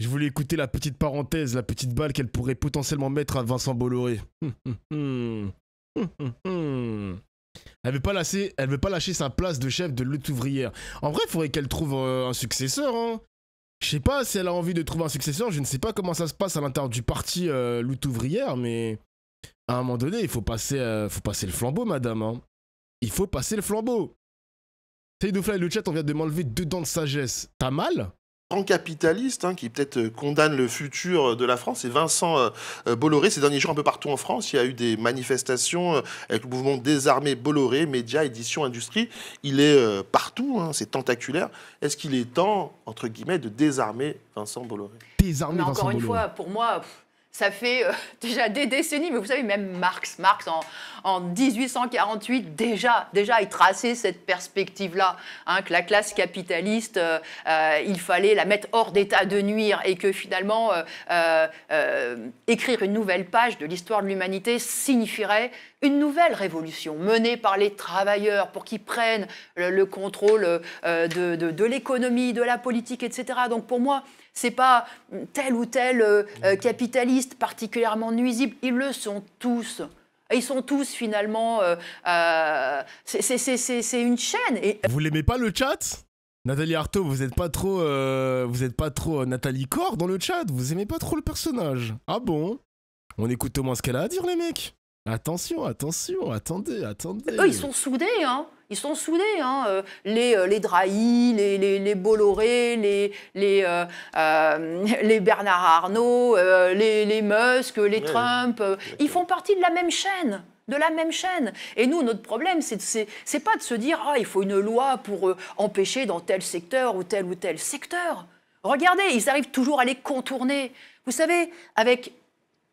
Je voulais écouter la petite parenthèse, la petite balle qu'elle pourrait potentiellement mettre à Vincent Bolloré. Elle veut pas lâcher sa place de chef de lutte ouvrière. En vrai, il faudrait qu'elle trouve un successeur. Hein. Je sais pas si elle a envie de trouver un successeur. Je ne sais pas comment ça se passe à l'intérieur du parti lutte ouvrière, mais à un moment donné, il faut passer le flambeau, madame. Hein. Il faut passer le flambeau. Seydou Fly, le chat, on vient de m'enlever 2 dents de sagesse. T'as mal? Grand capitaliste qui peut-être condamne le futur de la France, c'est Vincent Bolloré. Ces derniers jours, un peu partout en France, il y a eu des manifestations avec le mouvement Désarmé Bolloré, médias, édition, industrie. Il est partout, c'est tentaculaire. Est-ce qu'il est temps, entre guillemets, de désarmer Vincent Bolloré? Désarmer Mais Vincent encore une Bolloré. fois, pour moi, ça fait déjà des décennies, mais vous savez, même Marx en 1848, déjà, il traçait cette perspective-là, que la classe capitaliste, il fallait la mettre hors d'état de nuire et que finalement, écrire une nouvelle page de l'histoire de l'humanité signifierait une nouvelle révolution menée par les travailleurs pour qu'ils prennent le contrôle de l'économie, de la politique, etc. Donc pour moi, c'est pas tel ou tel capitaliste particulièrement nuisible. Ils le sont tous. Ils sont tous finalement... c'est une chaîne. Et... Vous l'aimez pas le chat? Nathalie Arthaud, vous êtes pas trop Nathalie Corr dans le chat? Vous aimez pas trop le personnage? Ah bon? On écoute au moins ce qu'elle a à dire, les mecs. Attention, attendez. Eux, ils sont soudés, Ils sont soudés, les Drahi, les Bolloré, les Bernard Arnault, les Musk, les Trump. Ils font partie de la même chaîne. Et nous, notre problème, c'est pas de se dire il faut une loi pour empêcher dans tel secteur ou tel secteur. Regardez, ils arrivent toujours à les contourner. Vous savez, avec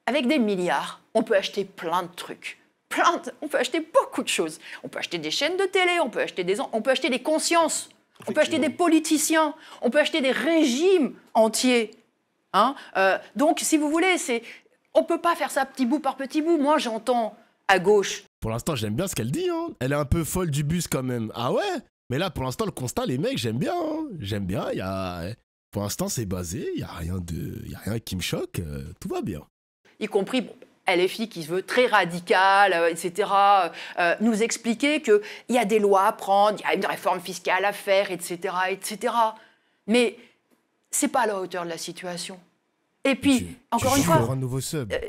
des milliards, on peut acheter plein de trucs. On peut acheter beaucoup de choses. On peut acheter des chaînes de télé, on peut acheter des consciences, on peut acheter des politiciens, on peut acheter des régimes entiers. Donc, si vous voulez, on ne peut pas faire ça petit bout par petit bout. Moi, j'entends à gauche. Pour l'instant, j'aime bien ce qu'elle dit. Hein. Elle est un peu folle du bus quand même. Ah ouais? Mais là, pour l'instant, le constat, les mecs, j'aime bien. Hein. J'aime bien. Pour l'instant, c'est basé. Il n'y a rien qui me choque. Tout va bien. Y compris LFI qui se veut très radical, etc., nous expliquer qu'il y a des lois à prendre, il y a une réforme fiscale à faire, etc., etc. Mais ce n'est pas à la hauteur de la situation. Et puis, encore une fois,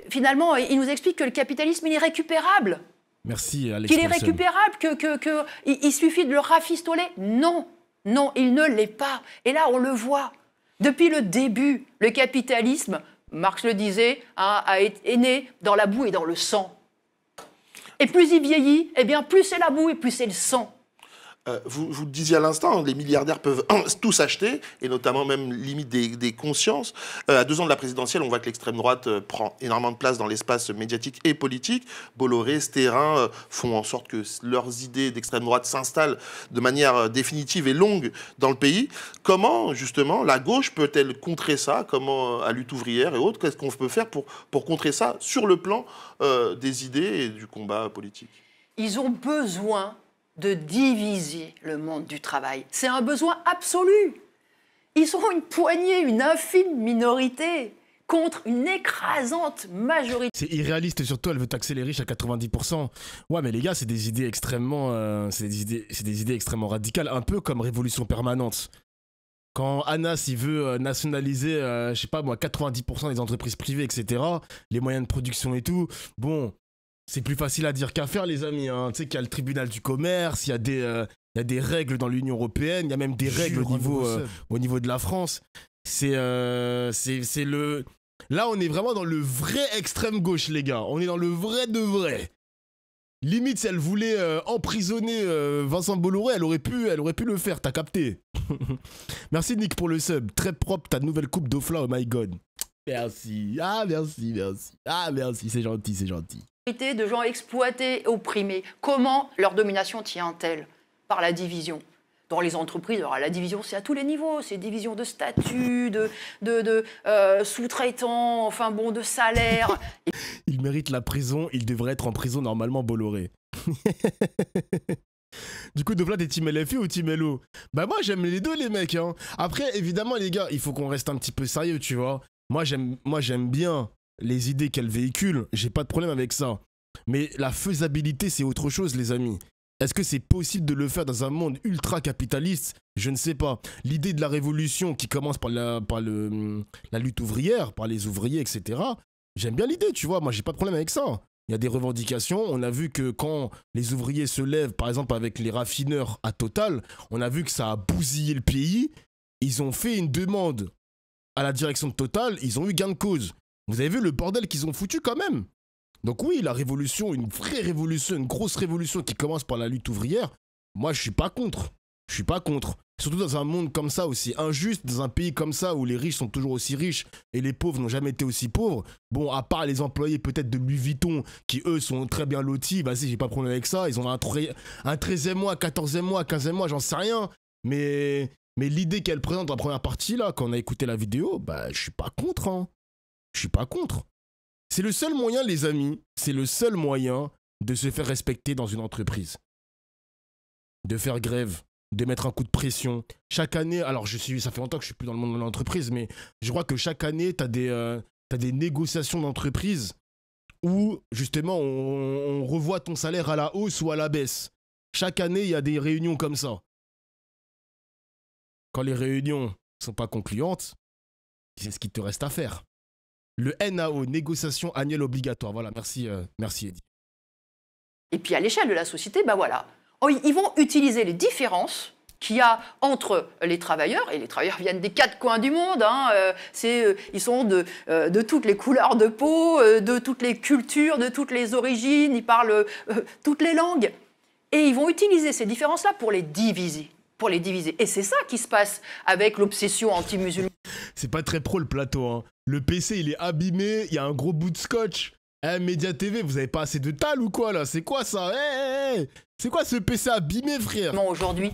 finalement, il nous explique que le capitalisme, il est récupérable. Merci, Alex. Qu'il est récupérable, qu'il suffit de le rafistoler. Non, il ne l'est pas. Et là, on le voit. Depuis le début, le capitalisme... Marx le disait, est né dans la boue et dans le sang. Et plus il vieillit, plus c'est la boue et plus c'est le sang. Vous le disiez à l'instant, les milliardaires peuvent tous acheter, et notamment même limite des consciences. À 2 ans de la présidentielle, on voit que l'extrême droite prend énormément de place dans l'espace médiatique et politique. Bolloré, Stérin font en sorte que leurs idées d'extrême droite s'installent de manière définitive et longue dans le pays. Comment, justement, la gauche peut-elle contrer ça? Comment, à Lutte ouvrière et autres, qu'est-ce qu'on peut faire pour contrer ça sur le plan des idées et du combat politique? Ils ont besoin de diviser le monde du travail. C'est un besoin absolu. Ils sont une poignée, une infime minorité contre une écrasante majorité. C'est irréaliste, surtout elle veut taxer les riches à 90%. Ouais, mais les gars, c'est des idées extrêmement, c'est des idées extrêmement radicales, un peu comme Révolution permanente. Quand Anas, il veut nationaliser, je sais pas moi, 90% des entreprises privées, etc., les moyens de production et tout, bon... C'est plus facile à dire qu'à faire, les amis. Hein. Tu sais qu'il y a le tribunal du commerce, il y a des règles dans l'Union européenne, il y a même des règles au niveau de la France. C'est le... Là, on est vraiment dans le vrai extrême gauche, les gars. On est dans le vrai de vrai. Limite, si elle voulait emprisonner Vincent Bolloré, elle aurait pu le faire, t'as capté. Merci, Nick, pour le sub. Très propre, ta nouvelle coupe d'Ofla, oh my god. Merci. Ah, merci. Ah, merci, c'est gentil. De gens exploités, opprimés. Comment leur domination tient-elle? Par la division. Dans les entreprises, alors la division, c'est à tous les niveaux. C'est division de statut, de sous-traitants, enfin bon, de salaire. Il mérite la prison, il devrait être en prison normalement, Bolloré. Du coup, donc là, t'es team LFI ou team LO? Bah moi, j'aime les deux, les mecs. Hein. Après, évidemment, les gars, il faut qu'on reste un petit peu sérieux, tu vois. Moi, j'aime bien les idées qu'elle véhicule. J'ai pas de problème avec ça. Mais la faisabilité, c'est autre chose, les amis. Est-ce que c'est possible de le faire dans un monde ultra capitaliste? Je ne sais pas. L'idée de la révolution qui commence par la lutte ouvrière, par les ouvriers, etc. J'aime bien l'idée, tu vois. Moi, j'ai pas de problème avec ça. Il y a des revendications. On a vu que quand les ouvriers se lèvent, par exemple avec les raffineurs à Total, on a vu que ça a bousillé le pays. Ils ont fait une demande à la direction de Total. Ils ont eu gain de cause. Vous avez vu le bordel qu'ils ont foutu quand même. Donc oui, la révolution, une vraie révolution, une grosse révolution qui commence par la lutte ouvrière, moi je suis pas contre. Je suis pas contre. Surtout dans un monde comme ça aussi injuste, dans un pays comme ça où les riches sont toujours aussi riches et les pauvres n'ont jamais été aussi pauvres. Bon, à part les employés peut-être de Louis Vuitton qui eux sont très bien lotis, vas-y, j'ai pas de problème avec ça. Ils ont un 13e mois, 14e mois, 15e mois, j'en sais rien. Mais l'idée qu'elle présente dans la première partie là, quand on a écouté la vidéo, bah je suis pas contre. Hein. Je suis pas contre. C'est le seul moyen, les amis, c'est le seul moyen de se faire respecter dans une entreprise. De faire grève, de mettre un coup de pression. Chaque année, alors ça fait longtemps que je suis plus dans le monde de l'entreprise, mais je crois que chaque année, t'as des négociations d'entreprise où, justement, on revoit ton salaire à la hausse ou à la baisse. Chaque année, il y a des réunions comme ça. Quand les réunions ne sont pas concluantes, c'est ce qu'il te reste à faire. Le NAO, négociation annuelle obligatoire. Voilà, merci Eddy. Et puis à l'échelle de la société, bah voilà, ils vont utiliser les différences qu'il y a entre les travailleurs, et les travailleurs viennent des quatre coins du monde, hein, ils sont de toutes les couleurs de peau, de toutes les cultures, de toutes les origines, ils parlent toutes les langues. Et ils vont utiliser ces différences-là pour les diviser. Et c'est ça qui se passe avec l'obsession anti-musulmane. C'est pas très pro le plateau. Hein. Le PC, il est abîmé, il y a un gros bout de scotch. Média TV, vous avez pas assez de tal ou quoi là? C'est quoi ça? C'est quoi ce PC abîmé, frère? Non, aujourd'hui,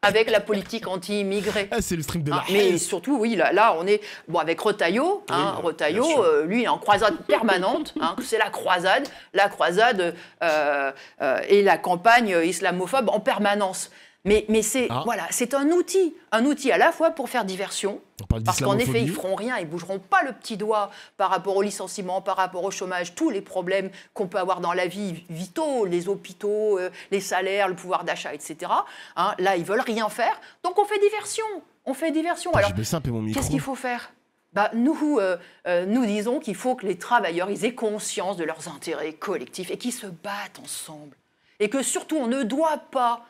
avec la politique anti-immigrés. C'est le stream de la mais surtout, oui, là on est bon, avec Retailleau. Hein, oui, Retailleau, lui, il est en croisade permanente. Hein, c'est la croisade et la campagne islamophobe en permanence. Mais c'est voilà, c'est un outil à la fois pour faire diversion, parce qu'en effet, ils feront rien, ils bougeront pas le petit doigt par rapport au licenciement, par rapport au chômage, tous les problèmes qu'on peut avoir dans la vie vitaux, les hôpitaux, les salaires, le pouvoir d'achat, etc. Hein, là, ils veulent rien faire, donc on fait diversion. Alors, qu'est-ce qu'il faut faire? Bah, nous disons qu'il faut que les travailleurs ils aient conscience de leurs intérêts collectifs et qu'ils se battent ensemble, et que surtout on ne doit pas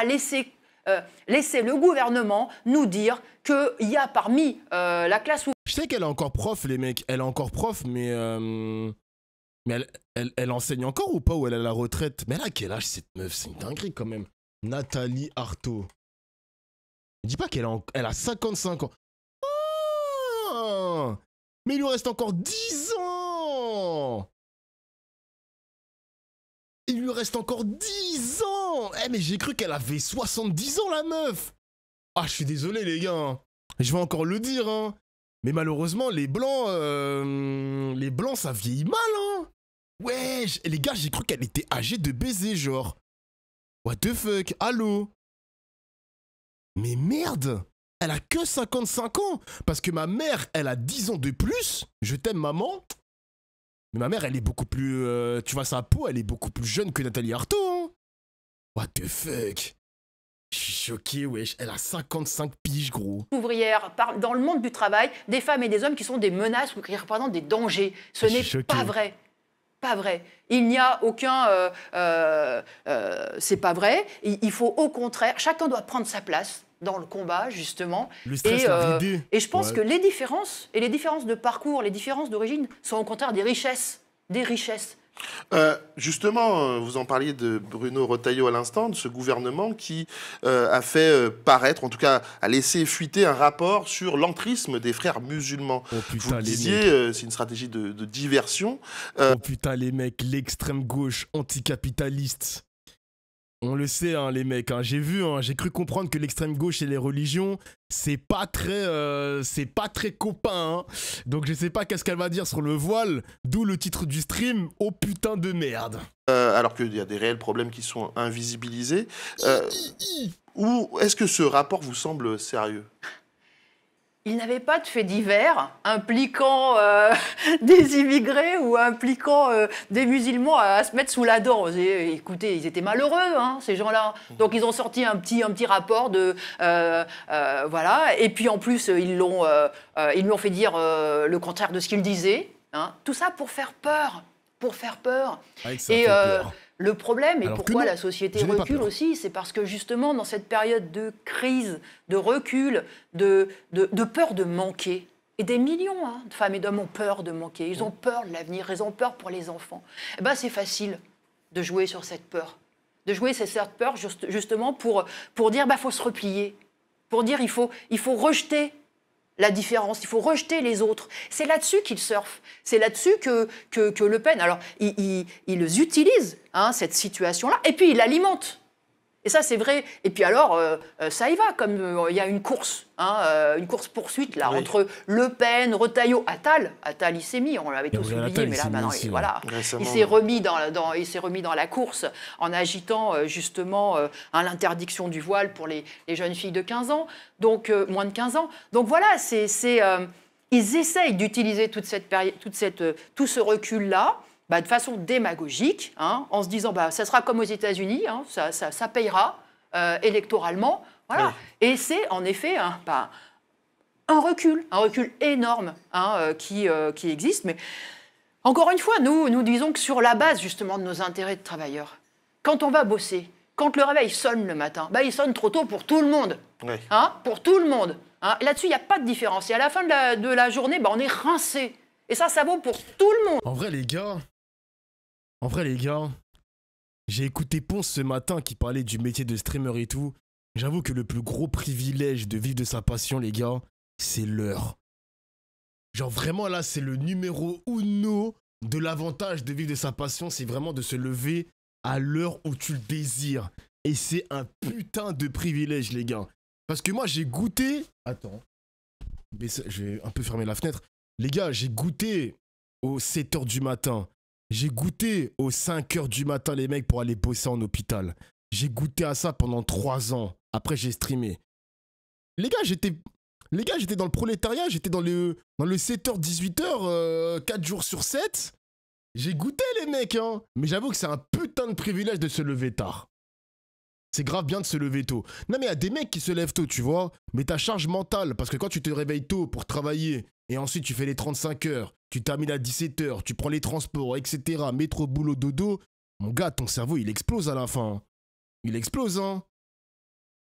laisser le gouvernement nous dire qu'il y a parmi la classe ouvrière... Je sais qu'elle est encore prof, les mecs. Elle est encore prof, mais elle enseigne encore ou pas? Ou elle est à la retraite? Mais elle a quel âge, cette meuf? C'est une dinguerie, quand même. Nathalie Arthaud. Ne dis pas qu'elle a 55 ans. Oh, mais il lui reste encore 10 ans. Il lui reste encore 10 ans. Mais j'ai cru qu'elle avait 70 ans, la meuf. Ah, je suis désolé, les gars. Je vais encore le dire, hein. Mais malheureusement, les blancs, ça vieillit mal, hein. Ouais, les gars, j'ai cru qu'elle était âgée de baiser, genre. What the fuck? Allô? Mais merde. Elle a que 55 ans. Parce que ma mère, elle a 10 ans de plus. Je t'aime, maman. Mais ma mère, elle est beaucoup plus... tu vois, sa peau, elle est beaucoup plus jeune que Nathalie Arthaud. Hein. What the fuck? Je suis choqué, wesh. Elle a 55 piges, gros. Ouvrières, dans le monde du travail, des femmes et des hommes qui sont des menaces ou qui représentent des dangers. Ce n'est pas vrai. Pas vrai. Il n'y a aucun... c'est pas vrai. Il faut au contraire... Chacun doit prendre sa place dans le combat, justement. Le stress, et je pense que les différences de parcours, les différences d'origine sont au contraire des richesses. Des richesses. Justement, vous en parliez de Bruno Retailleau à l'instant, de ce gouvernement qui a fait paraître, en tout cas a laissé fuiter un rapport sur l'entrisme des frères musulmans. Oh, putain, vous le disiez, c'est une stratégie de diversion. Oh putain les mecs, l'extrême gauche anticapitaliste. On le sait, hein, les mecs. Hein. J'ai vu, hein, j'ai cru comprendre que l'extrême gauche et les religions, c'est pas très copain. Hein. Donc je sais pas qu'est-ce qu'elle va dire sur le voile. D'où le titre du stream. Oh putain de merde. Alors qu'il y a des réels problèmes qui sont invisibilisés. Ou est-ce que ce rapport vous semble sérieux? Il n'avait pas de faits divers impliquant des immigrés ou impliquant des musulmans à se mettre sous la dent. Écoutez, ils étaient malheureux, hein, ces gens-là. Donc ils ont sorti un petit rapport de voilà. Et puis en plus ils lui ont fait dire le contraire de ce qu'il disait. Hein. Tout ça pour faire peur, Et le problème, et Alors pourquoi non, la société je n'ai pas recule peur. aussi, c'est parce que justement, dans cette période de crise, de recul, de peur de manquer, et des millions de femmes et d'hommes ont peur de manquer, ils ont peur de l'avenir, ils ont peur pour les enfants, eh ben, c'est facile de jouer sur cette peur. De jouer sur cette peur justement pour dire qu'il faut se replier, pour dire il faut rejeter la différence, il faut rejeter les autres. C'est là-dessus qu'ils surfent. C'est là-dessus que Le Pen, alors, ils utilisent cette situation-là, et puis ils l'alimentent. Et ça, c'est vrai. Et puis alors, ça y va, comme il y a une course, une course-poursuite là, Oui. entre Le Pen, Retailleau, Attal, il s'est mis, on l'avait tous Gabriel oublié, Attal, mais il là, s'est mis maintenant, aussi, voilà. Récemment, Il s'est remis dans la course en agitant justement l'interdiction du voile pour les jeunes filles de 15 ans, donc moins de 15 ans. Donc voilà, ils essayent d'utiliser tout ce recul-là, de façon démagogique, en se disant ça sera comme aux États-Unis, ça payera électoralement. Voilà. Oui. Et c'est en effet un recul énorme qui existe. Mais encore une fois, nous disons que sur la base justement de nos intérêts de travailleurs, quand on va bosser, quand le réveil sonne le matin, il sonne trop tôt pour tout le monde. Oui. Pour tout le monde. Et là-dessus, il n'y a pas de différence. Et à la fin de la journée, on est rincé. Et ça vaut pour tout le monde. En vrai, les gars, j'ai écouté Ponce ce matin qui parlait du métier de streamer et tout. J'avoue que le plus gros privilège de vivre de sa passion, les gars, c'est l'heure. Genre vraiment là, c'est le numéro uno de l'avantage de vivre de sa passion, c'est vraiment de se lever à l'heure où tu le désires. Et c'est un putain de privilège, les gars. Parce que moi, j'ai goûté... Attends. Je vais un peu fermer la fenêtre. Les gars, j'ai goûté aux 7h du matin. J'ai goûté aux 5h du matin, les mecs, pour aller bosser en hôpital. J'ai goûté à ça pendant 3 ans. Après, j'ai streamé. Les gars, j'étais dans le prolétariat. J'étais dans le 7h, 18h, 4 jours sur 7. J'ai goûté, les mecs, hein. Mais j'avoue que c'est un putain de privilège de se lever tard. C'est grave bien de se lever tôt. Non, mais il y a des mecs qui se lèvent tôt, tu vois. Mais ta charge mentale, parce que quand tu te réveilles tôt pour travailler, et ensuite tu fais les 35 heures, tu termines à 17h, tu prends les transports, etc., métro, boulot, dodo, mon gars, ton cerveau, il explose à la fin. Il explose, hein.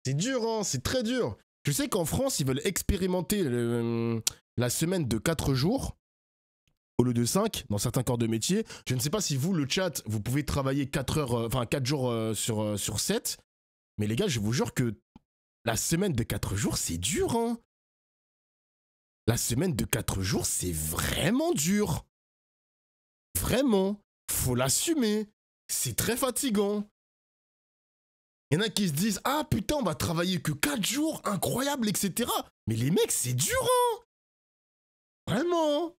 C'est dur, hein, c'est très dur. Je sais qu'en France, ils veulent expérimenter la semaine de 4 jours, au lieu de 5, dans certains corps de métier. Je ne sais pas si vous, le chat, vous pouvez travailler 4 jours sur 7. Mais les gars, je vous jure que la semaine de 4 jours, c'est dur, hein. La semaine de 4 jours, c'est vraiment dur. Vraiment. Faut l'assumer. C'est très fatigant. Il y en a qui se disent « Ah putain, on va travailler que 4 jours, incroyable, etc. » Mais les mecs, c'est dur, hein. Vraiment.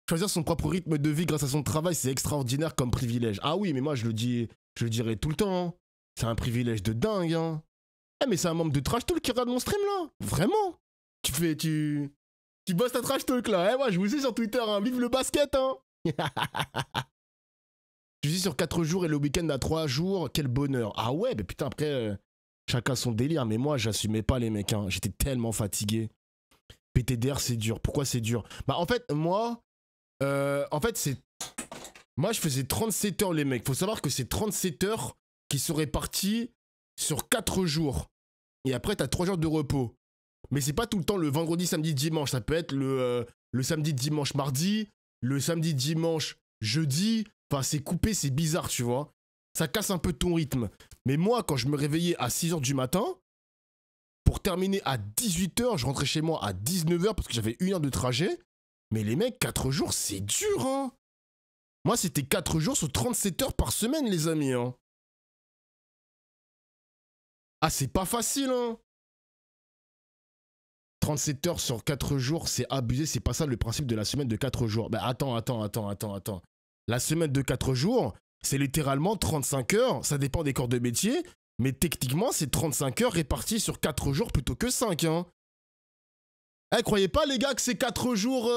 Choisir son propre rythme de vie grâce à son travail, c'est extraordinaire comme privilège. Ah oui, mais moi, je le dirai tout le temps, hein. C'est un privilège de dingue, hein. Eh, mais c'est un membre de Trash Talk qui regarde mon stream, là. Vraiment. Tu bosses ta Trash Talk, là. Eh, moi, je vous dis sur Twitter, hein. Vive le basket, hein. Je suis sur 4 jours et le week-end à 3 jours. Quel bonheur. Ah ouais, mais putain, après, chacun son délire. Mais moi, j'assumais pas, les mecs, hein. J'étais tellement fatigué. PTDR, c'est dur. Pourquoi c'est dur? Bah, en fait, moi, moi, je faisais 37 heures, les mecs. Faut savoir que c'est 37 heures qui sont réparties sur 4 jours. Et après, t'as 3 jours de repos. Mais c'est pas tout le temps le vendredi, samedi, dimanche. Ça peut être le samedi, dimanche, mardi. Le samedi, dimanche, jeudi. Enfin, c'est coupé, c'est bizarre, tu vois. Ça casse un peu ton rythme. Mais moi, quand je me réveillais à 6h du matin, pour terminer à 18h, je rentrais chez moi à 19h parce que j'avais 1 heure de trajet. Mais les mecs, 4 jours, c'est dur, hein. Moi, c'était 4 jours sur 37 heures par semaine, les amis, hein. Ah, c'est pas facile, hein. 37 heures sur 4 jours, c'est abusé. C'est pas ça le principe de la semaine de 4 jours. Bah, attends. La semaine de 4 jours, c'est littéralement 35 heures. Ça dépend des corps de métier. Mais techniquement, c'est 35 heures réparties sur 4 jours plutôt que 5, hein. Eh, croyez pas, les gars, que c'est 4 jours...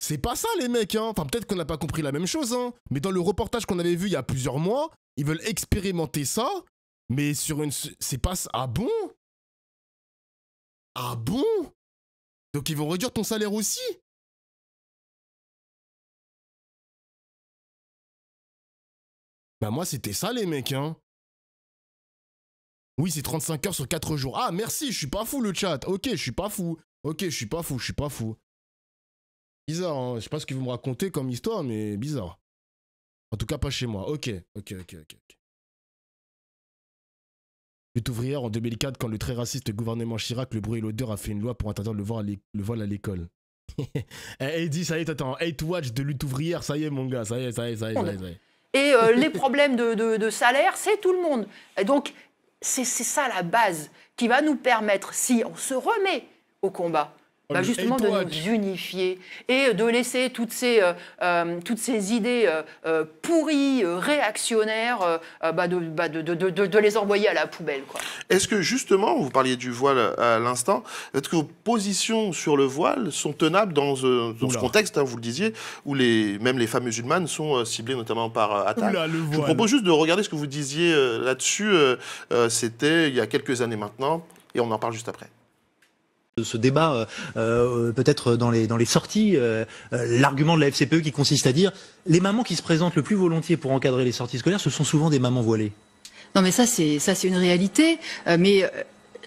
C'est pas ça, les mecs, hein. Enfin, peut-être qu'on n'a pas compris la même chose, hein. Mais dans le reportage qu'on avait vu il y a plusieurs mois, ils veulent expérimenter ça, mais sur une... C'est pas ça. Ah bon? Ah bon? Donc ils vont réduire ton salaire aussi? Bah moi, c'était ça, les mecs, hein. Oui, c'est 35 heures sur 4 jours. Ah, merci, je suis pas fou, le chat. Ok, je suis pas fou. Ok, je suis pas fou. Bizarre, hein. Je sais pas ce que vous me racontez comme histoire, mais bizarre. En tout cas, pas chez moi. Ok. Lutte ouvrière en 2004, quand le très raciste gouvernement Chirac, le bruit et l'odeur a fait une loi pour interdire le voile à l'école. Eddie, ça y est, attends, 8 watch de lutte ouvrière, ça y est, mon gars, ça y est. Et les problèmes de salaire, c'est tout le monde. Et donc, c'est ça la base qui va nous permettre, si on se remet au combat, justement de nous unifier et de laisser toutes ces idées pourries, réactionnaires, de les envoyer à la poubelle, quoi. Est-ce que justement, vous parliez du voile à l'instant, est-ce que vos positions sur le voile sont tenables dans ce contexte, hein, vous le disiez, où même les femmes musulmanes sont ciblées notamment par attaque? Je vous propose juste de regarder ce que vous disiez là-dessus, c'était il y a quelques années maintenant, et on en parle juste après. Ce débat, peut-être dans les sorties, l'argument de la FCPE qui consiste à dire les mamans qui se présentent le plus volontiers pour encadrer les sorties scolaires, ce sont souvent des mamans voilées. Non mais ça c'est une réalité, mais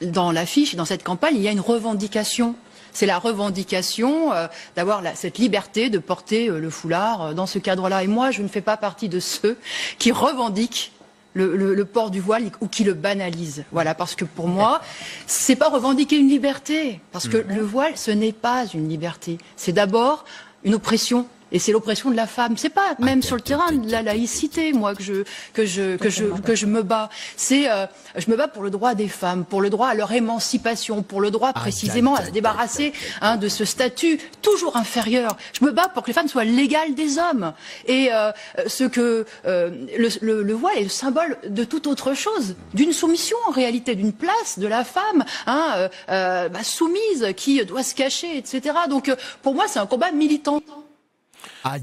dans l'affiche, dans cette campagne, il y a une revendication. C'est la revendication d'avoir cette liberté de porter le foulard dans ce cadre-là. Et moi, je ne fais pas partie de ceux qui revendiquent le port du voile ou qui le banalise. Voilà, parce que pour moi, c'est pas revendiquer une liberté. Parce que le voile, ce n'est pas une liberté. C'est d'abord une oppression. Et c'est l'oppression de la femme. C'est pas même sur le terrain de la laïcité, moi, que je me bats. C'est, je me bats pour le droit des femmes, pour le droit à leur émancipation, pour le droit précisément à se débarrasser de ce statut toujours inférieur. Je me bats pour que les femmes soient l'égale des hommes. Et le voile est le symbole de toute autre chose, d'une soumission en réalité, d'une place de la femme soumise qui doit se cacher, etc. Donc pour moi, c'est un combat militant. Aïe.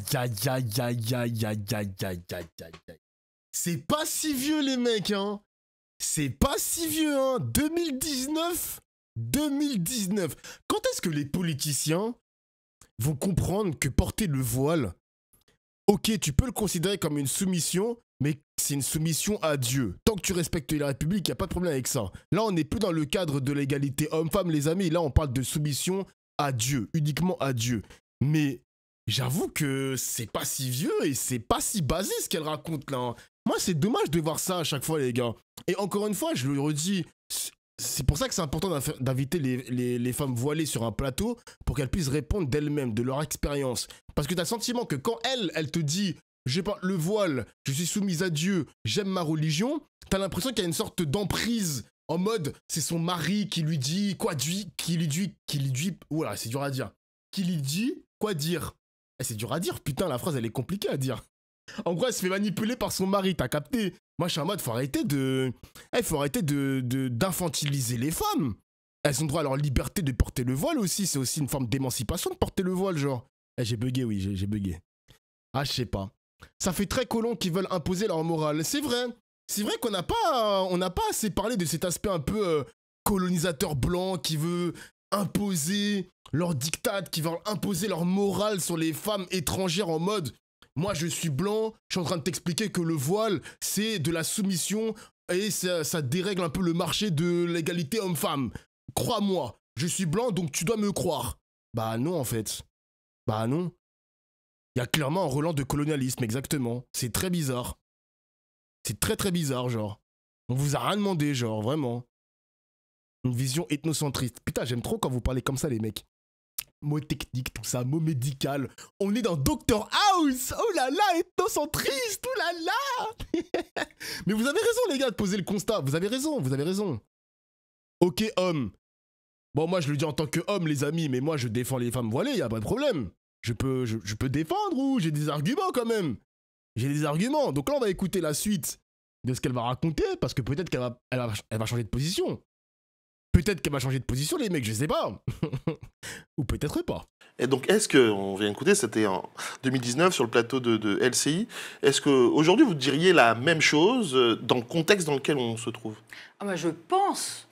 C'est pas si vieux, les mecs, hein. C'est pas si vieux, hein. 2019. Quand est-ce que les politiciens vont comprendre que porter le voile, ok, tu peux le considérer comme une soumission, mais c'est une soumission à Dieu. Tant que tu respectes la République, il n'y a pas de problème avec ça. Là, on n'est plus dans le cadre de l'égalité homme-femme, les amis. Là, on parle de soumission à Dieu, uniquement à Dieu. Mais j'avoue que c'est pas si vieux et c'est pas si basé ce qu'elle raconte là, hein. Moi, c'est dommage de voir ça à chaque fois, les gars. Et encore une fois, je le redis, c'est pour ça que c'est important d'inviter les femmes voilées sur un plateau pour qu'elles puissent répondre d'elles-mêmes, de leur expérience. Parce que tu as le sentiment que quand elle te dit « j'ai pas le voile, je suis soumise à Dieu, j'aime ma religion », tu as l'impression qu'il y a une sorte d'emprise en mode c'est son mari qui lui dit quoi oula, c'est dur à dire. Qui lui dit quoi dire. C'est dur à dire, putain, la phrase elle est compliquée à dire. En gros, elle se fait manipuler par son mari, t'as capté? Moi, je suis en mode, faut arrêter d'infantiliser les femmes. Elles ont droit à leur liberté de porter le voile aussi, c'est aussi une forme d'émancipation de porter le voile, genre. J'ai bugué, oui, j'ai bugué. Ah, je sais pas. Ça fait très colons qui veulent imposer leur morale, c'est vrai. C'est vrai qu'on n'a pas assez parlé de cet aspect un peu colonisateur blanc qui veut imposer leur diktat, qui veulent imposer leur morale sur les femmes étrangères en mode moi je suis blanc, je suis en train de t'expliquer que le voile c'est de la soumission et ça dérègle un peu le marché de l'égalité homme-femme. Crois-moi, je suis blanc donc tu dois me croire. Bah non en fait. Bah non. Il y a clairement un relent de colonialisme, exactement. C'est très bizarre. C'est très très bizarre, genre. On vous a rien demandé, genre, vraiment. Une vision ethnocentriste. Putain, j'aime trop quand vous parlez comme ça, les mecs. Mots techniques, tout ça, mots médical. On est dans Dr House. Oh là là, ethnocentriste, oh là là. Mais vous avez raison, les gars, de poser le constat. Vous avez raison, vous avez raison. Ok, homme. Bon, moi, je le dis en tant qu'homme, les amis, mais moi, je défends les femmes voilées, y a pas de problème. Je peux défendre ou j'ai des arguments quand même. J'ai des arguments. Donc là, on va écouter la suite de ce qu'elle va raconter, parce que peut-être qu'elle va changer de position. Peut-être qu'elle va changer de position, les mecs, je sais pas. Ou peut-être pas. Et donc, est-ce que, on vient écouter, c'était en 2019 sur le plateau de LCI, est-ce qu'aujourd'hui, vous diriez la même chose dans le contexte dans lequel on se trouve? Ah, moi, je pense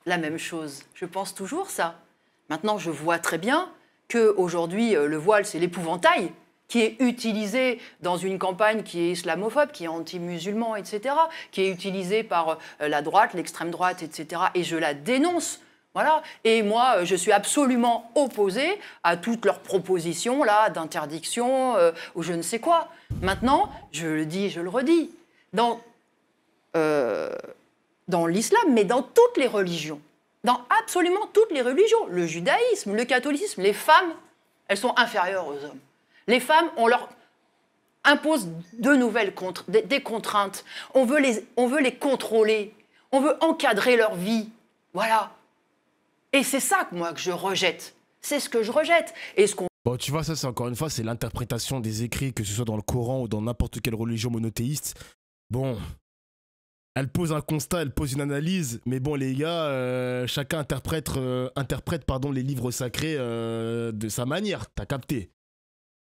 la même chose. Je pense toujours ça. Maintenant, je vois très bien qu'aujourd'hui, le voile, c'est l'épouvantail qui est utilisé dans une campagne qui est islamophobe, qui est anti-musulman, etc., qui est utilisée par la droite, l'extrême droite, etc., et je la dénonce. Voilà. Et moi, je suis absolument opposée à toutes leurs propositions là d'interdiction ou je ne sais quoi. Maintenant, je le dis, je le redis, dans l'islam, mais dans toutes les religions, dans absolument toutes les religions, le judaïsme, le catholicisme, les femmes, elles sont inférieures aux hommes. Les femmes, on leur impose de nouvelles des contraintes. On veut les contrôler. On veut encadrer leur vie. Voilà. Et c'est ça que moi que je rejette. C'est ce que je rejette. Et ce qu'on... Bon, tu vois, ça, c'est encore une fois, c'est l'interprétation des écrits, que ce soit dans le Coran ou dans n'importe quelle religion monothéiste. Bon, elle pose un constat, elle pose une analyse, mais bon, les gars, chacun interprète les livres sacrés de sa manière. T'as capté?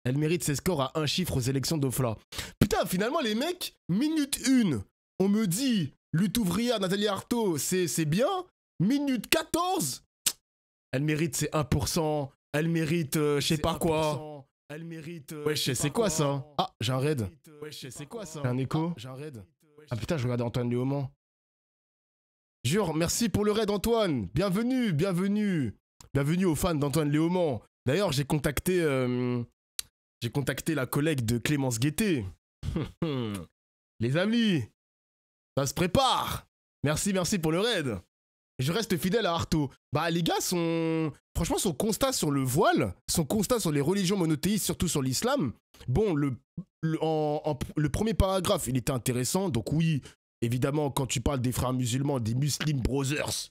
Elle mérite ses scores à un chiffre aux élections d'Ofla. Putain, finalement, les mecs, minute 1, on me dit, lutte ouvrière, Nathalie Arthaud, c'est bien. Minute 14, elle mérite ses 1%, elle mérite je sais pas quoi. Elle mérite... Wesh, c'est quoi ça? Ah, j'ai un raid. Wesh, c'est quoi ça? J'ai un écho? J'ai un raid. Ah putain, je regardais Antoine Léaumont. Jure, merci pour le raid, Antoine. Bienvenue, bienvenue. Bienvenue aux fans d'Antoine Léaumont. D'ailleurs, j'ai contacté la collègue de Clémence Guettet. Les amis, ça se prépare. Merci pour le raid. Je reste fidèle à Arthaud. Bah les gars, franchement, son constat sur le voile, son constat sur les religions monothéistes, surtout sur l'islam, bon, le premier paragraphe, il était intéressant. Donc oui, évidemment, quand tu parles des frères musulmans, des Muslim Brothers,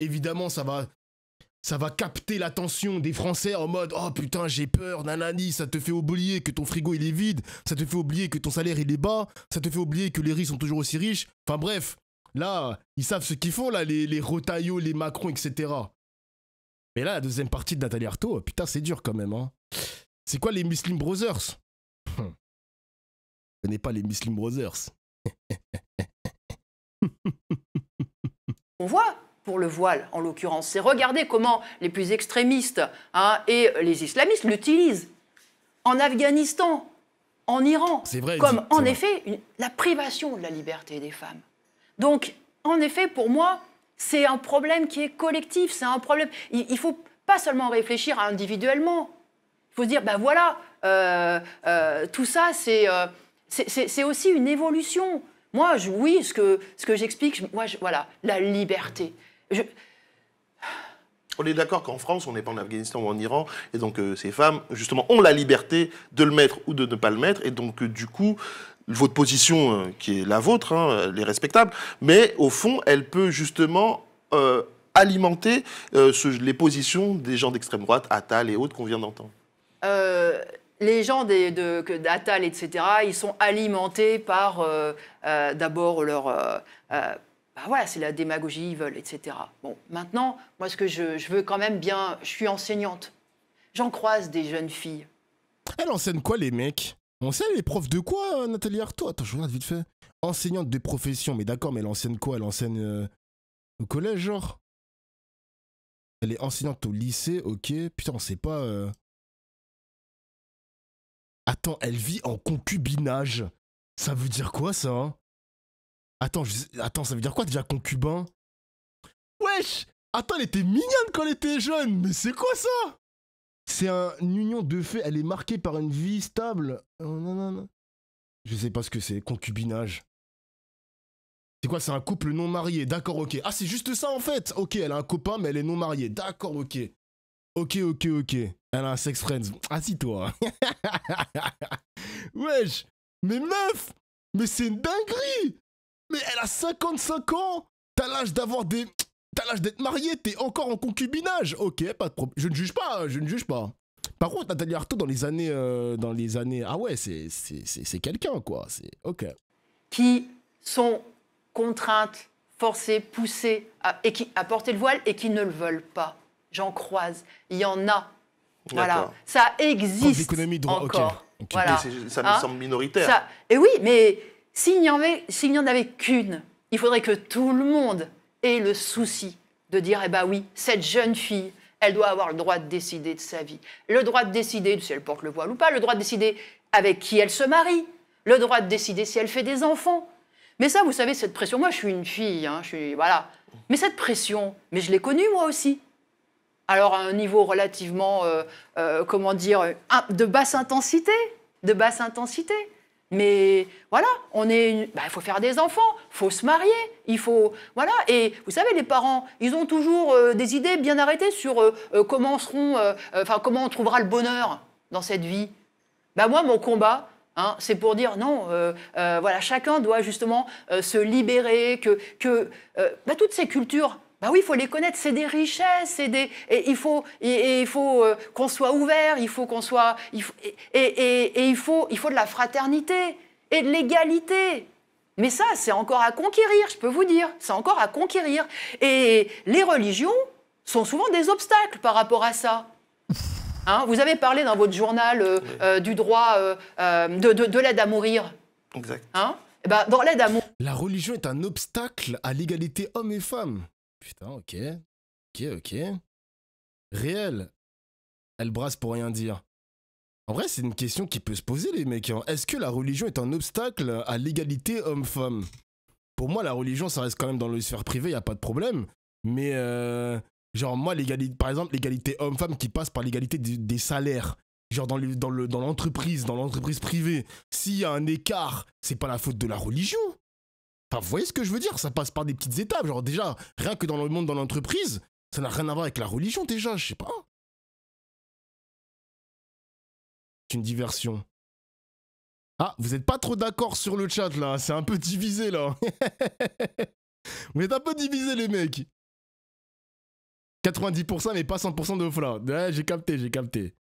évidemment, ça va capter l'attention des Français en mode « Oh putain, j'ai peur, nanani », ça te fait oublier que ton frigo il est vide, ça te fait oublier que ton salaire il est bas, ça te fait oublier que les riches sont toujours aussi riches. Enfin bref, là, ils savent ce qu'ils font, là, les Retailleau, les Macron, etc. Mais là, la deuxième partie de Nathalie Arthaud, putain, c'est dur quand même, hein. C'est quoi les Muslim Brothers? Je connais pas les Muslim Brothers. On voit pour le voile, en l'occurrence, c'est regarder comment les plus extrémistes et les islamistes l'utilisent. En Afghanistan, en Iran, c'est vrai, comme en effet la privation de la liberté des femmes. Donc, en effet, pour moi, c'est un problème qui est collectif, c'est un problème... Il ne faut pas seulement réfléchir individuellement. Il faut se dire, ben voilà, tout ça, c'est aussi une évolution. Moi, oui, ce que j'explique, voilà, la liberté. On est d'accord qu'en France, on n'est pas en Afghanistan ou en Iran, et donc ces femmes, justement, ont la liberté de le mettre ou de ne pas le mettre, et donc du coup, votre position, qui est la vôtre, elle est respectable, mais au fond, elle peut justement alimenter les positions des gens d'extrême droite, Attal et autres qu'on vient d'entendre. Les gens d'Attal, etc., ils sont alimentés par d'abord leur... voilà, c'est la démagogie, ils veulent, etc. Bon, maintenant, moi, ce que je veux quand même bien... Je suis enseignante. J'en croise des jeunes filles. Elle enseigne quoi, les mecs? On sait, les profs de quoi, Nathalie Arthaud? Attends, je regarde vite fait. Enseignante de profession, mais d'accord, mais elle enseigne quoi? Elle enseigne au collège, genre? Elle est enseignante au lycée, ok. Putain, on sait pas... Attends, elle vit en concubinage. Ça veut dire quoi, ça, hein? Attends, ça veut dire quoi, déjà, concubin? Wesh! Attends, elle était mignonne quand elle était jeune, mais c'est quoi, ça? C'est une union de fait, elle est marquée par une vie stable. Non. Je sais pas ce que c'est, concubinage. C'est quoi, c'est un couple non marié, d'accord, ok. Ah, c'est juste ça, en fait. Ok, elle a un copain, mais elle est non mariée, d'accord, ok. Ok. Elle a un sex friends. Assis-toi. Wesh. Mais meuf, mais c'est une dinguerie. Mais elle a 55 ans. T'as l'âge d'avoir des... T'as l'âge d'être marié, t'es encore en concubinage. Ok, pas de problème. Je ne juge pas. Par contre, Nathalie Arthaud, dans les années... Ah ouais, c'est quelqu'un, quoi. C'est... Ok. Qui sont contraintes, forcées, poussées à porter le voile et qui ne le veulent pas. J'en croise. Il y en a. Voilà. Ça existe encore. Okay. Voilà. Ça me semble minoritaire. Et oui, mais s'il n'y en avait qu'une, il faudrait que tout le monde ait le souci de dire, eh ben oui, cette jeune fille, elle doit avoir le droit de décider de sa vie. Le droit de décider si elle porte le voile ou pas, le droit de décider avec qui elle se marie, le droit de décider si elle fait des enfants. Mais ça, vous savez, cette pression, moi je suis une fille, voilà. Mais cette pression, mais je l'ai connue moi aussi. Alors à un niveau relativement, de basse intensité. Mais voilà, il faut faire des enfants, il faut se marier, voilà. Et vous savez, les parents, ils ont toujours des idées bien arrêtées sur comment on trouvera le bonheur dans cette vie. Moi, mon combat, c'est pour dire non, voilà, chacun doit justement se libérer, toutes ces cultures. Oui, il faut les connaître, c'est des richesses, et il faut qu'on soit ouvert, il faut de la fraternité et de l'égalité. Mais ça, c'est encore à conquérir, je peux vous dire, c'est encore à conquérir. Et les religions sont souvent des obstacles par rapport à ça. Vous avez parlé dans votre journal du droit de l'aide à mourir. Exact. Dans l'aide à mourir. La religion est un obstacle à l'égalité hommes et femmes. Putain, ok. Réel. Elle brasse pour rien dire. En vrai, c'est une question qui peut se poser, les mecs. Est-ce que la religion est un obstacle à l'égalité homme-femme? Pour moi, la religion, ça reste quand même dans le sphère privée, y a pas de problème. Mais, genre, moi, par exemple, l'égalité homme-femme qui passe par l'égalité des salaires. Genre, dans l'entreprise privée. S'il y a un écart, c'est pas la faute de la religion. Enfin, vous voyez ce que je veux dire? Ça passe par des petites étapes. Genre, déjà, rien que dans le monde, dans l'entreprise, ça n'a rien à voir avec la religion, déjà, je sais pas. C'est une diversion. Ah, vous êtes pas trop d'accord sur le chat, là. C'est un peu divisé, là. Vous êtes un peu divisés, les mecs. 90%, mais pas 100% de là. Ouais, j'ai capté.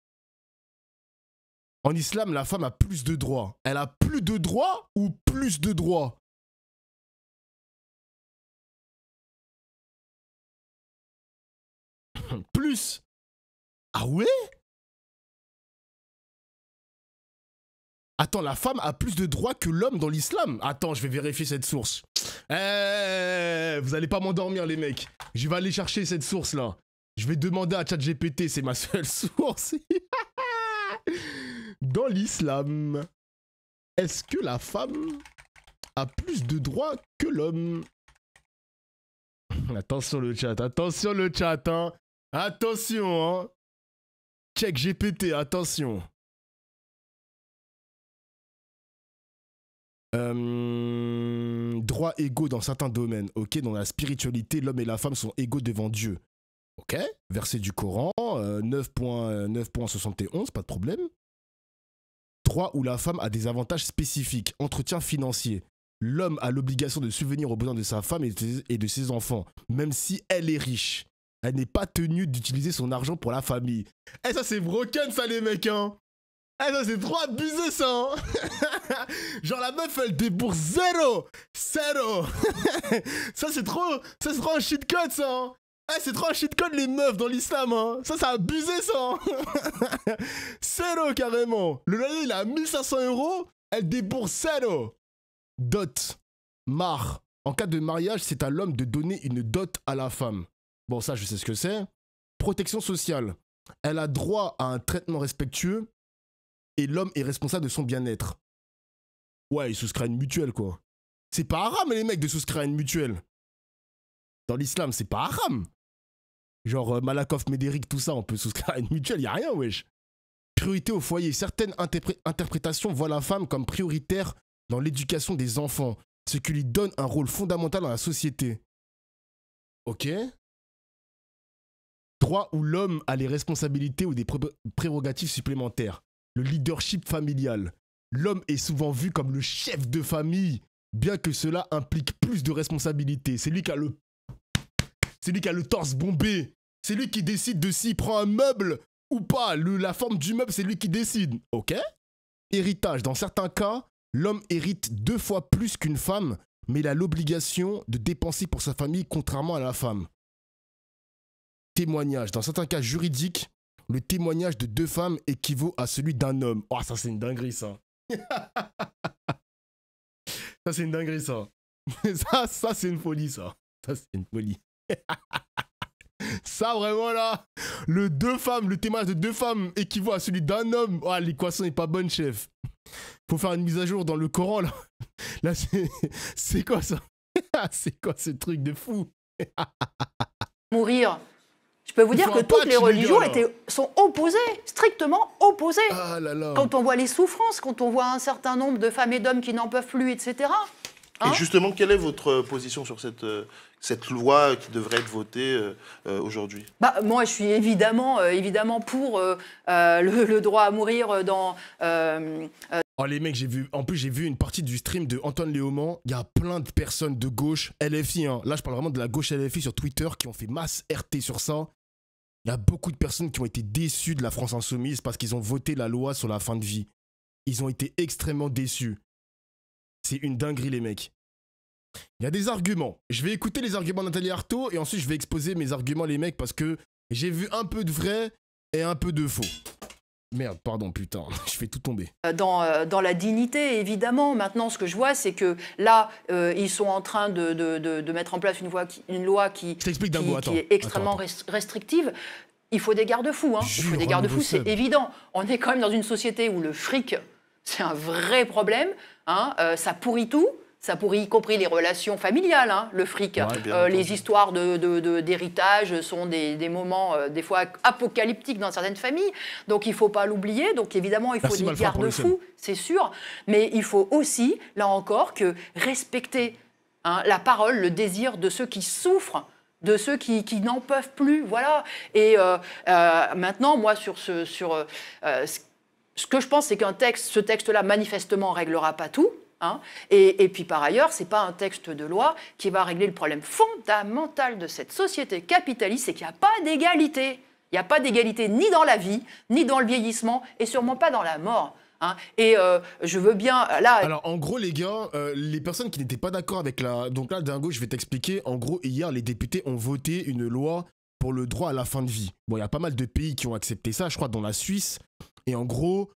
En islam, la femme a plus de droits. Elle a plus de droits ou plus de droits? Plus. Ah ouais? Attends, la femme a plus de droits que l'homme dans l'islam? Attends, je vais vérifier cette source. Vous allez pas m'endormir, les mecs. Je vais aller chercher cette source-là. Je vais demander à ChatGPT, c'est ma seule source. Dans l'islam, est-ce que la femme a plus de droits que l'homme? Attention le chat, hein. Attention, hein. Check GPT, attention. Droits égaux dans certains domaines. Ok, dans la spiritualité, l'homme et la femme sont égaux devant Dieu. Ok, verset du Coran, 9.71, pas de problème. Droit où la femme a des avantages spécifiques. Entretien financier. L'homme a l'obligation de subvenir aux besoins de sa femme et de ses enfants, même si elle est riche. Elle n'est pas tenue d'utiliser son argent pour la famille. Eh, ça c'est broken ça les mecs, hein. Eh, ça c'est trop abusé ça, hein. Genre la meuf elle débourse zéro. Ça c'est trop un shitcode ça, hein. Eh, c'est trop un shitcode les meufs dans l'islam, hein. Ça c'est abusé ça, hein. Zéro carrément. Le loyer il est à 1500 €, elle débourse zéro. Dot. Mar. En cas de mariage, c'est à l'homme de donner une dot à la femme. Bon, ça, je sais ce que c'est. Protection sociale. Elle a droit à un traitement respectueux et l'homme est responsable de son bien-être. Ouais, il souscrit à une mutuelle, quoi. C'est pas haram, les mecs, de souscrire à une mutuelle. Dans l'islam, c'est pas haram. Genre, Malakoff, Médéric, tout ça, on peut souscrire à une mutuelle, y a rien, wesh. Priorité au foyer. Certaines interprétations voient la femme comme prioritaire dans l'éducation des enfants, ce qui lui donne un rôle fondamental dans la société. Ok. droit où l'homme a les responsabilités ou des prérogatives supplémentaires. Le leadership familial. L'homme est souvent vu comme le chef de famille, bien que cela implique plus de responsabilités. C'est lui qui a le torse bombé. C'est lui qui décide de s'il prend un meuble ou pas. La forme du meuble, c'est lui qui décide. Ok. Héritage. Dans certains cas, l'homme hérite 2 fois plus qu'une femme, mais il a l'obligation de dépenser pour sa famille, contrairement à la femme. Témoignage. Dans certains cas juridiques, le témoignage de 2 femmes équivaut à celui d'un homme. Oh, ça, c'est une dinguerie, ça. Ça, c'est une dinguerie, ça. Ça, c'est une folie, ça. Ça, c'est une folie. Ça, vraiment, là, le témoignage de 2 femmes équivaut à celui d'un homme. Oh, l'équation n'est pas bonne, chef. Faut faire une mise à jour dans le Coran, là. Là, c'est quoi, ça? C'est quoi ce truc de fou? Mourir. Je peux vous dire que toutes les religions sont opposées, strictement opposées. Ah là là. Quand on voit les souffrances, quand on voit un certain nombre de femmes et d'hommes qui n'en peuvent plus, etc. Et justement, quelle est votre position sur cette loi qui devrait être votée aujourd'hui? Moi, je suis évidemment pour le droit à mourir dans... Oh les mecs, j'ai vu une partie du stream de Antoine Léaumont. Il y a plein de personnes de gauche, LFI, hein. Là je parle vraiment de la gauche LFI sur Twitter, qui ont fait masse RT sur ça. Il y a beaucoup de personnes qui ont été déçues de la France Insoumise parce qu'ils ont voté la loi sur la fin de vie. Ils ont été extrêmement déçus. C'est une dinguerie, les mecs. Il y a des arguments. Je vais écouter les arguments de Nathalie Arthaud et ensuite je vais exposer mes arguments, les mecs, parce que j'ai vu un peu de vrai et un peu de faux. Merde, pardon, putain, je fais tout tomber. Dans la dignité, évidemment. Maintenant, ce que je vois, c'est que là, ils sont en train de mettre en place une loi qui est extrêmement restrictive. Il faut des garde-fous, hein. Il faut des garde-fous, c'est évident. On est quand même dans une société où le fric, c'est un vrai problème, hein. Ça pourrit tout. Ça pourrit y compris les relations familiales, hein, le fric. Ouais, les histoires d'héritage sont des moments, des fois, apocalyptiques dans certaines familles. Donc, il ne faut pas l'oublier. Donc, évidemment, il faut des garde-fous, c'est sûr. Mais il faut aussi, là encore, respecter la parole, le désir de ceux qui souffrent, de ceux qui n'en peuvent plus. Voilà. Et maintenant, moi, ce que je pense, c'est ce texte-là, manifestement, ne réglera pas tout. Hein, et puis par ailleurs, ce n'est pas un texte de loi qui va régler le problème fondamental de cette société capitaliste, c'est qu'il n'y a pas d'égalité. Il n'y a pas d'égalité ni dans la vie, ni dans le vieillissement, et sûrement pas dans la mort. Hein. Et je veux bien... Là... Alors en gros les gars, les personnes qui n'étaient pas d'accord avec la... Donc là Dingo, je vais t'expliquer. En gros, hier, les députés ont voté une loi pour le droit à la fin de vie. Bon, il y a pas mal de pays qui ont accepté ça, je crois, dont la Suisse. Et en gros...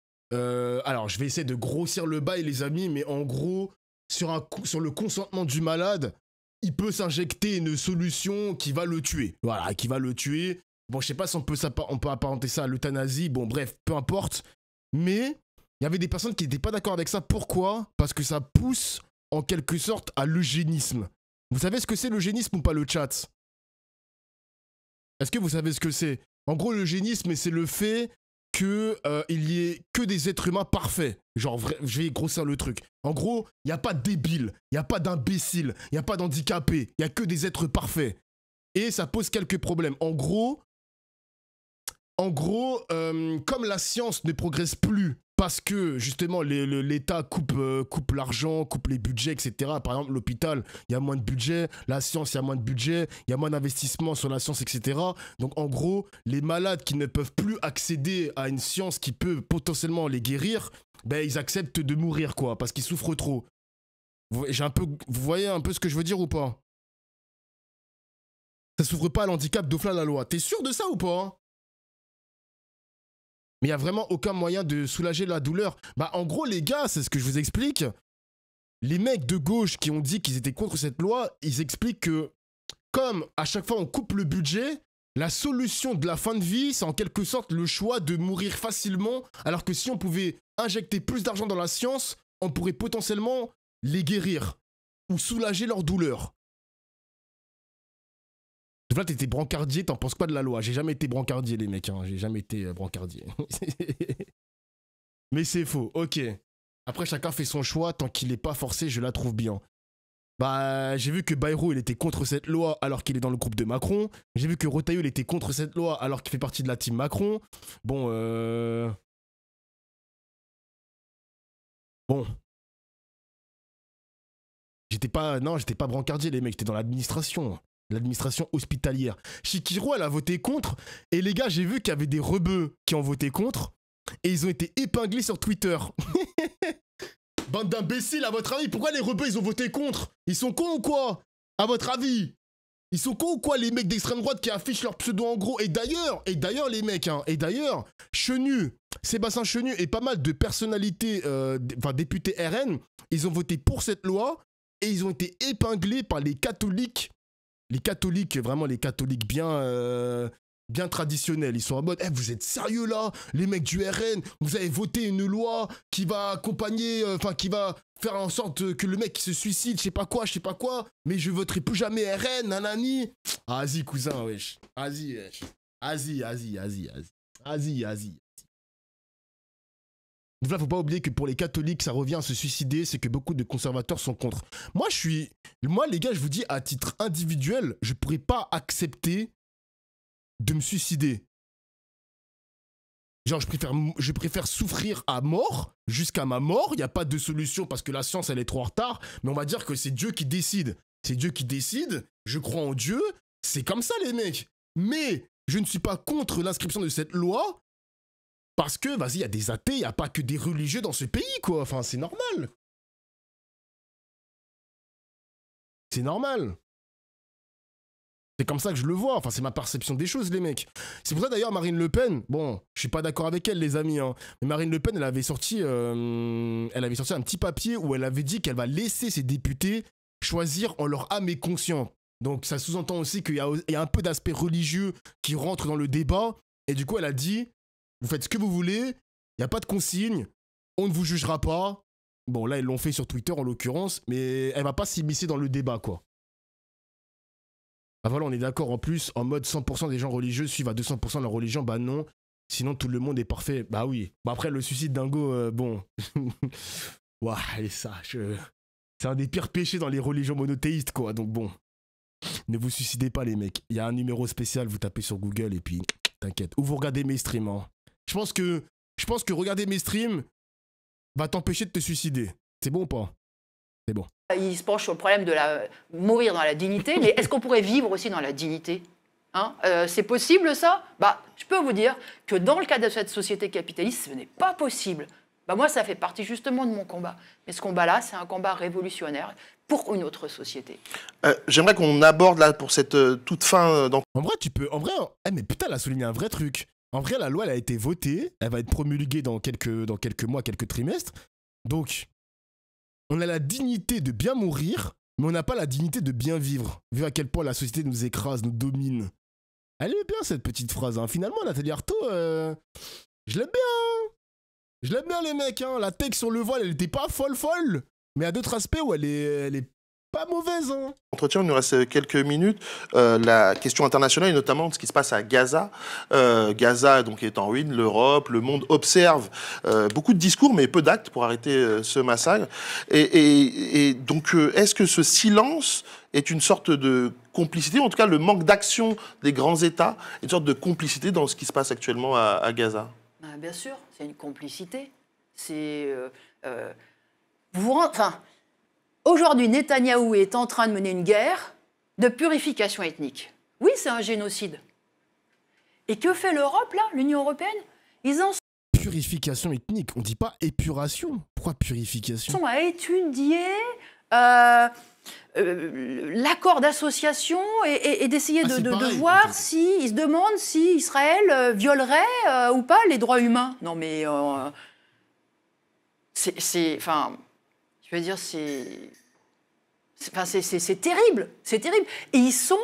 alors, je vais essayer de grossir le bail, les amis, mais en gros, sur le consentement du malade, il peut s'injecter une solution qui va le tuer. Voilà, qui va le tuer. Bon, je sais pas si on peut apparenter ça à l'euthanasie. Bon, bref, peu importe. Mais il y avait des personnes qui n'étaient pas d'accord avec ça. Pourquoi? Parce que ça pousse, en quelque sorte, à l'eugénisme. Vous savez ce que c'est l'eugénisme ou pas, le chat? Est-ce que vous savez ce que c'est? En gros, l'eugénisme, c'est le fait... qu'il y ait que des êtres humains parfaits. Genre, je vais grossir le truc. En gros, il n'y a pas de débiles, il n'y a pas d'imbéciles, il n'y a pas d'handicapés, il n'y a que des êtres parfaits. Et ça pose quelques problèmes. En gros, comme la science ne progresse plus, parce que justement l'État coupe l'argent, coupe les budgets, etc. Par exemple, l'hôpital, il y a moins de budget, la science, il y a moins de budget, il y a moins d'investissement sur la science, etc. Donc en gros, les malades qui ne peuvent plus accéder à une science qui peut potentiellement les guérir, ben ils acceptent de mourir, quoi, parce qu'ils souffrent trop. Vous voyez un peu ce que je veux dire ou pas? Ça s'ouvre pas à l'handicap d'offrir la loi. T'es sûr de ça ou pas, hein? Mais il n'y a vraiment aucun moyen de soulager la douleur. Bah, en gros, les gars, c'est ce que je vous explique. Les mecs de gauche qui ont dit qu'ils étaient contre cette loi, ils expliquent que, comme à chaque fois on coupe le budget, la solution de la fin de vie, c'est en quelque sorte le choix de mourir facilement, alors que si on pouvait injecter plus d'argent dans la science, on pourrait potentiellement les guérir ou soulager leur douleur. Donc là, t'étais brancardier, t'en penses quoi de la loi? J'ai jamais été brancardier, les mecs, hein. J'ai jamais été brancardier. Mais c'est faux, ok. Après, chacun fait son choix, tant qu'il n'est pas forcé, je la trouve bien. Bah, j'ai vu que Bayrou, il était contre cette loi alors qu'il est dans le groupe de Macron. J'ai vu que Retailleau, il était contre cette loi alors qu'il fait partie de la team Macron. Bon, Bon. J'étais pas brancardier, les mecs. J'étais dans l'administration. L'administration hospitalière. Chikiro, elle a voté contre. Et les gars, j'ai vu qu'il y avait des rebeux qui ont voté contre. Et ils ont été épinglés sur Twitter. Bande d'imbéciles, à votre avis, pourquoi les rebeux, ils ont voté contre? Ils sont cons ou quoi? À votre avis? Ils sont cons ou quoi, les mecs d'extrême droite qui affichent leur pseudo en gros? Et d'ailleurs, les mecs, hein, et d'ailleurs, Chenu, Sébastien Chenu et pas mal de personnalités, députés RN, ils ont voté pour cette loi et ils ont été épinglés par les catholiques. Les catholiques, vraiment les catholiques bien traditionnels. Ils sont en mode, eh, vous êtes sérieux là, les mecs du RN, vous avez voté une loi qui va accompagner, qui va faire en sorte que le mec qui se suicide, je sais pas quoi, mais je voterai plus jamais RN, nanani. Ah, vas-y, cousin, wesh. Vas-y, wesh. Vas-y. Donc là, faut pas oublier que pour les catholiques, ça revient à se suicider, c'est que beaucoup de conservateurs sont contre. Moi, les gars, je vous dis, à titre individuel, je pourrais pas accepter de me suicider. Genre, je préfère souffrir à mort, jusqu'à ma mort. Il n'y a pas de solution parce que la science, elle est trop en retard. Mais on va dire que c'est Dieu qui décide. C'est Dieu qui décide. Je crois en Dieu. C'est comme ça, les mecs. Mais je ne suis pas contre l'inscription de cette loi parce que, vas-y, il y a des athées, il n'y a pas que des religieux dans ce pays, quoi. Enfin, c'est normal. C'est normal. C'est comme ça que je le vois, enfin c'est ma perception des choses les mecs. C'est pour ça d'ailleurs Marine Le Pen, bon, je suis pas d'accord avec elle les amis, hein, mais Marine Le Pen elle avait sorti un petit papier où elle avait dit qu'elle va laisser ses députés choisir en leur âme et conscience. Donc ça sous-entend aussi qu'il y a un peu d'aspect religieux qui rentre dans le débat, et du coup elle a dit, vous faites ce que vous voulez, il n'y a pas de consigne, on ne vous jugera pas. Bon là ils l'ont fait sur Twitter en l'occurrence, mais elle va pas s'immiscer dans le débat quoi. Ah voilà, on est d'accord en plus, en mode 100% des gens religieux suivent à 200% leur religion, bah non, sinon tout le monde est parfait, bah oui. Bah après le suicide dingo, bon, ouah, et ça, c'est un des pires péchés dans les religions monothéistes quoi, donc bon, ne vous suicidez pas les mecs, il y a un numéro spécial, vous tapez sur Google et puis t'inquiète, ou vous regardez mes streams, hein. Je pense que regarder mes streams va t'empêcher de te suicider, c'est bon ou pas? C'est bon. Il se penche sur le problème de mourir dans la dignité, mais est-ce qu'on pourrait vivre aussi dans la dignité, hein? C'est possible ça? Bah, je peux vous dire que dans le cas de cette société capitaliste, ce n'est pas possible. Bah, moi, ça fait partie justement de mon combat. Mais ce combat-là, c'est un combat révolutionnaire pour une autre société. J'aimerais qu'on aborde là pour cette toute fin. En vrai, mais putain, elle a souligné un vrai truc. En vrai, la loi, elle a été votée, elle va être promulguée dans quelques mois, quelques trimestres. Donc, on a la dignité de bien mourir, mais on n'a pas la dignité de bien vivre, vu à quel point la société nous écrase, nous domine. Elle est bien cette petite phrase, hein. Finalement, Nathalie Arthaud, je l'aime bien. Hein. Je l'aime bien les mecs, hein. La tech sur le voile, elle était pas folle, mais à d'autres aspects où elle est pas mauvaise. Hein. Entretien, il nous reste quelques minutes. La question internationale, et notamment ce qui se passe à Gaza. Gaza donc, est en ruine, l'Europe, le monde observe beaucoup de discours, mais peu d'actes pour arrêter ce massacre. Et donc, est-ce que ce silence est une sorte de complicité, en tout cas le manque d'action des grands États, une sorte de complicité dans ce qui se passe actuellement à Gaza? Bien sûr, c'est une complicité. C'est... Aujourd'hui, Netanyahou est en train de mener une guerre de purification ethnique. Oui, c'est un génocide. Et que fait l'Europe, là, l'Union européenne? Ils en Purification ethnique, on dit pas épuration. Pourquoi purification? sont à étudier l'accord d'association et d'essayer de voir si ils se demandent si Israël violerait ou pas les droits humains. Non mais je veux dire c'est terrible, c'est terrible. Et ils sont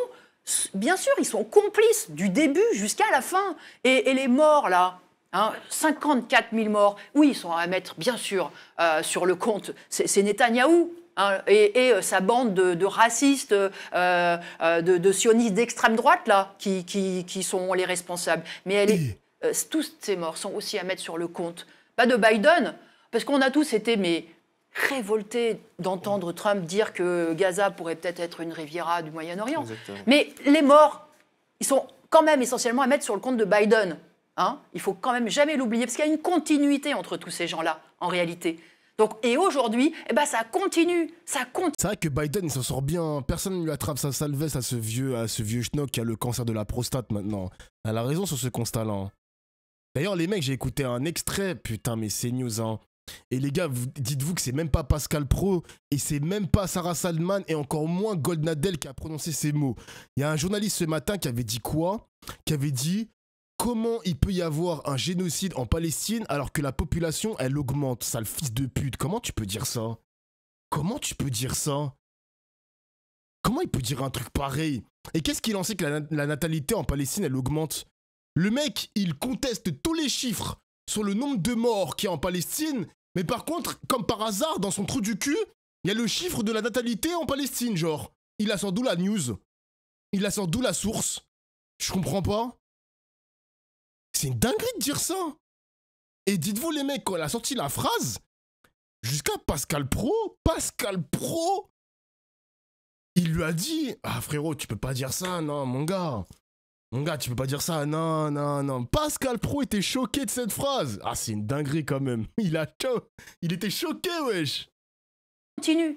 bien sûr ils sont complices du début jusqu'à la fin. Et les morts là. 54 000 morts, oui, ils sont à mettre, bien sûr, sur le compte. C'est Netanyahou hein, et sa bande de racistes, de sionistes d'extrême droite, là, qui sont les responsables. Mais tous ces morts sont aussi à mettre sur le compte. Pas de Biden, parce qu'on a tous été révolté d'entendre Trump dire que Gaza pourrait peut-être être une Riviera du Moyen-Orient. Exactement. Mais les morts, ils sont quand même essentiellement à mettre sur le compte de Biden. Hein, il faut quand même jamais l'oublier, parce qu'il y a une continuité entre tous ces gens-là, en réalité. Donc, et aujourd'hui, eh ben, ça continue, ça continue. C'est vrai que Biden, il s'en sort bien. Personne ne lui attrape sa sale veste à ce vieux schnock qui a le cancer de la prostate maintenant. Elle a raison sur ce constat-là. D'ailleurs, les mecs, j'ai écouté un extrait. Putain, mais c'est news, hein. Et les gars, dites-vous que c'est même pas Pascal Praud et c'est même pas Sarah Salman et encore moins Goldnadel qui a prononcé ces mots. Il y a un journaliste ce matin qui avait dit quoi? Qui avait dit... Comment il peut y avoir un génocide en Palestine alors que la population, elle augmente, sale fils de pute? Comment tu peux dire ça? Comment tu peux dire ça? Comment il peut dire un truc pareil? Et qu'est-ce qu'il en sait que la natalité en Palestine, elle augmente? Le mec, il conteste tous les chiffres sur le nombre de morts qu'il y a en Palestine, mais par contre, comme par hasard, dans son trou du cul, il y a le chiffre de la natalité en Palestine, genre. Il a sort d'où la news? Il a sort d'où la source? Je comprends pas. C'est une dinguerie de dire ça. Et dites-vous les mecs, quand elle a sorti la phrase, jusqu'à Pascal Praud, il lui a dit « Ah frérot, tu peux pas dire ça, non mon gars. Mon gars, tu peux pas dire ça, non, non, non. » Pascal Praud était choqué de cette phrase. Ah, c'est une dinguerie quand même. Il était choqué, wesh. Continue.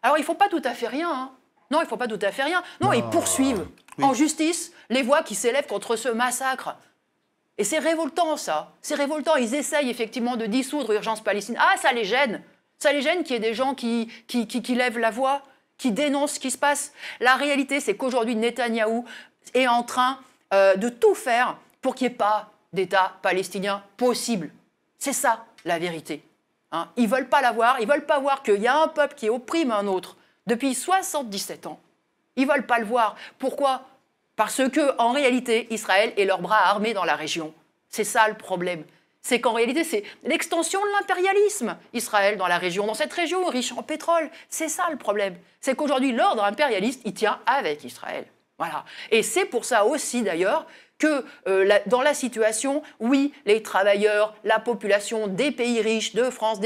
Alors, il faut pas tout à fait rien, hein. Non, il faut pas tout à fait rien. Non, ils poursuivent en justice les voix qui s'élèvent contre ce massacre. Et c'est révoltant, ça. C'est révoltant. Ils essayent effectivement de dissoudre l'urgence palestinienne. Ah, ça les gêne. Ça les gêne qu'il y ait des gens qui lèvent la voix, qui dénoncent ce qui se passe. La réalité, c'est qu'aujourd'hui, Netanyahou est en train de tout faire pour qu'il n'y ait pas d'État palestinien possible. C'est ça, la vérité. Hein, ils ne veulent pas la voir. Ils ne veulent pas voir qu'il y a un peuple qui opprime un autre depuis 77 ans. Ils ne veulent pas le voir. Pourquoi ? Parce que, en réalité, Israël est leur bras armé dans la région. C'est ça le problème. C'est qu'en réalité, c'est l'extension de l'impérialisme, Israël, dans la région, dans cette région riche en pétrole. C'est ça le problème. C'est qu'aujourd'hui, l'ordre impérialiste, il tient avec Israël. Voilà. Et c'est pour ça aussi, d'ailleurs, que dans la situation, oui, les travailleurs, la population des pays riches, de France,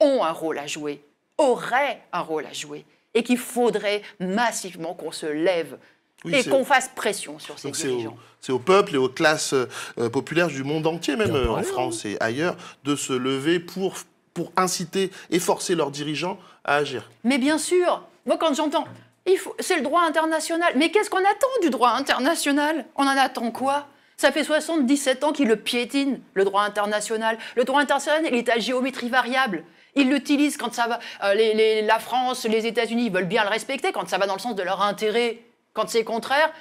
ont un rôle à jouer, auraient un rôle à jouer, et qu'il faudrait massivement qu'on se lève. Oui, et qu'on fasse pression sur ces dirigeants. C'est au peuple et aux classes populaires du monde entier, même en France et ailleurs, de se lever pour inciter et forcer leurs dirigeants à agir. Mais bien sûr, moi quand j'entends, c'est le droit international. Mais qu'est-ce qu'on attend du droit international? On en attend quoi? Ça fait 77 ans qu'il le piétine, le droit international. Le droit international, il est à géométrie variable. Ils l'utilisent quand ça va. La France, les États-Unis veulent bien le respecter quand ça va dans le sens de leur intérêt. Quand c'est contraire,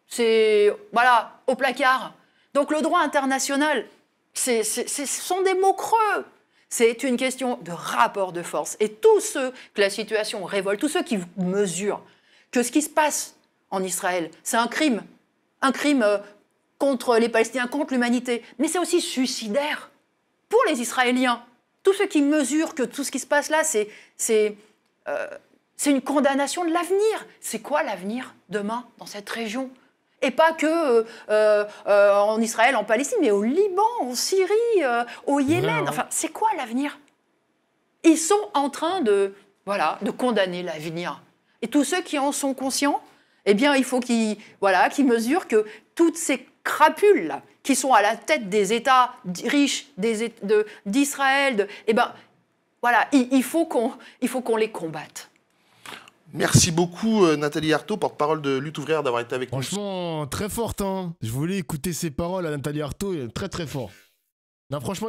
c'est, voilà, au placard. Donc le droit international, ce sont des mots creux. C'est une question de rapport de force. Et tous ceux que la situation révolte, tous ceux qui mesurent que ce qui se passe en Israël, c'est un crime contre les Palestiniens, contre l'humanité, mais c'est aussi suicidaire pour les Israéliens. Tous ceux qui mesurent que tout ce qui se passe là, c'est une condamnation de l'avenir. C'est quoi l'avenir demain dans cette région? Et pas que en Israël, en Palestine, mais au Liban, en Syrie, au Yémen. Enfin, c'est quoi l'avenir? Ils sont en train de condamner l'avenir. Et tous ceux qui en sont conscients, eh bien, il faut qu'ils mesurent que toutes ces crapules-là, qui sont à la tête des États riches d'Israël, il faut qu'on les combatte. Merci beaucoup Nathalie Arthaud, porte-parole de Lutte ouvrière, d'avoir été avec nous. Franchement, très forte. Hein. Je voulais écouter ses paroles à Nathalie Arthaud, très très fort. Non, franchement,